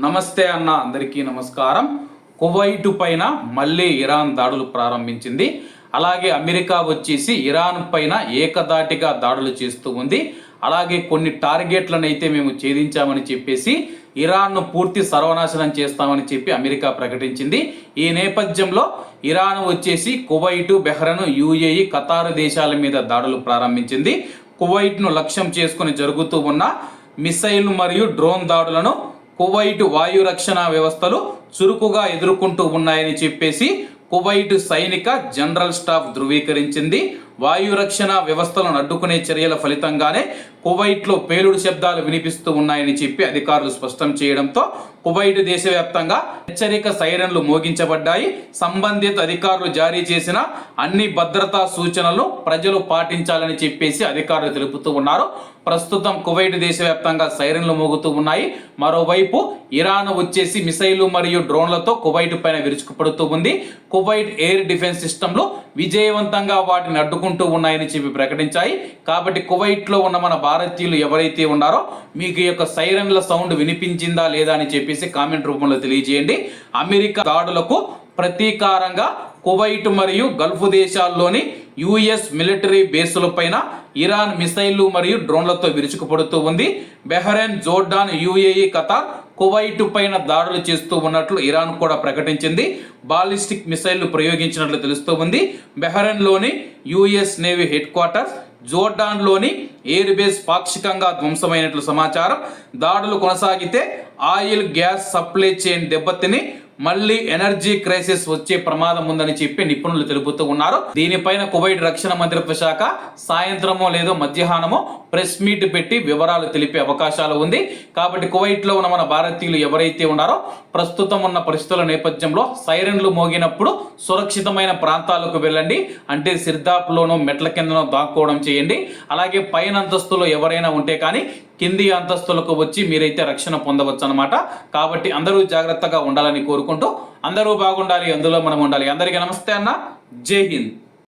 నమస్తే అన్న, అందరికీ నమస్కారం. కువైట్ పైన మళ్ళీ ఇరాన్ దాడులు ప్రారంభించింది. అలాగే అమెరికా వచ్చేసి ఇరాన్ పైన ఏకధాటిగా దాడులు చేస్తూ ఉంది. అలాగే కొన్ని టార్గెట్లను అయితే మేము ఛేదించామని చెప్పేసి ఇరాన్ను పూర్తి సర్వనాశనం చేస్తామని చెప్పి అమెరికా ప్రకటించింది. ఈ నేపథ్యంలో ఇరాన్ వచ్చేసి కువైట్, బెహ్రెన్, యుఏఈ, ఖతార్ దేశాల మీద దాడులు ప్రారంభించింది. కువైట్ను లక్ష్యం చేసుకుని జరుగుతూ ఉన్న మిసైల్ మరియు డ్రోన్ దాడులను కువైట్ వాయు రక్షణ వ్యవస్థలు చురుకుగా ఎదుర్కొంటూ ఉన్నాయని చెప్పేసి కువైట్ సైనిక జనరల్ స్టాఫ్ ధృవీకరించింది. వాయు రక్షణ వ్యవస్థలను అడ్డుకునే చర్యల ఫలితంగానే కువైట్లో పేలుడు శబ్దాలు వినిపిస్తూ ఉన్నాయని చెప్పి అధికారులు స్పష్టం చేయడంతో కువైట్ దేశవ్యాప్తంగా హెచ్చరిక సైరన్లు మోగించబడ్డాయి. సంబంధిత అధికారులు జారీ చేసిన అన్ని భద్రతా సూచనలు ప్రజలు పాటించాలని చెప్పేసి అధికారులు తెలుపుతూ ఉన్నారు. ప్రస్తుతం కువైట్ దేశవ్యాప్తంగా సైరన్లు మోగుతూ ఉన్నాయి. మరోవైపు ఇరాన్ వచ్చేసి మిసైలు మరియు డ్రోన్లతో కువైట్ పైన విరుచుకుపడుతూ ఉంది. కువైట్ ఎయిర్ డిఫెన్స్ సిస్టంలు విజయవంతంగా వాటిని అడ్డుకుంటూ ఉన్నాయని చెప్పి ప్రకటించాయి. కాబట్టి కువైట్లో ఉన్న మన భారతీయులు ఎవరైతే ఉన్నారో మీకు ఈ యొక్క సైరన్ల సౌండ్ వినిపించిందా లేదా అని చెప్పేసి కామెంట్ రూపంలో తెలియజేయండి. అమెరికా దాడులకు ప్రతీకారంగా కువైట్ మరియు గల్ఫ్ దేశాల్లోని యుఎస్ మిలిటరీ బేసులపైన ఇరాన్ మిసైళ్లు మరియు డ్రోన్లతో విరుచుకుపడుతూ ఉంది. Bahrain, Jordan, UAE, Qatar Kuwait పైన దాడులు చేస్తూ ఉన్నట్లు ఇరాన్ కూడా ప్రకటించింది. బాలిస్టిక్ మిసైళ్లు ప్రయోగించినట్లు తెలుస్తూ ఉంది. బెహ్రెన్లోని యుఎస్ నేవీ హెడ్ క్వార్టర్స్, జోర్డాన్లోని ఎయిర్ బేస్ పాక్షికంగా ధ్వంసమైనట్లు సమాచారం. దాడులు కొనసాగితే ఆయిల్, గ్యాస్ సప్లై చైన్ దెబ్బతిని మళ్ళీ ఎనర్జీ క్రైసిస్ వచ్చే ప్రమాదం ఉందని చెప్పి నిపుణులు తెలుపుతూ ఉన్నారు. దీనిపైన కువైట్ రక్షణ మంత్రిత్వ శాఖ సాయంత్రమో లేదో మధ్యాహ్నమో ప్రెస్ మీట్ పెట్టి వివరాలు తెలిపే అవకాశాలు ఉంది. కాబట్టి కువైట్లో ఉన్న మన భారతీయులు ఎవరైతే ఉన్నారో ప్రస్తుతం ఉన్న పరిస్థితుల నేపథ్యంలో సైరన్లు మోగినప్పుడు సురక్షితమైన ప్రాంతాలకు వెళ్ళండి. అంటే సిర్దాప్లోనో మెట్ల కిందనో దాక్కోవడం చేయండి. అలాగే పైన అంతస్తులో ఎవరైనా ఉంటే కానీ కింది అంతస్తులకు వచ్చి మీరైతే రక్షణ పొందవచ్చు అన్నమాట. కాబట్టి అందరూ జాగ్రత్తగా ఉండాలని కోరుకుంటూ అందరూ బాగుండాలి, అందులో మనం ఉండాలి. అందరికీ నమస్తే అన్న, జై హింద్.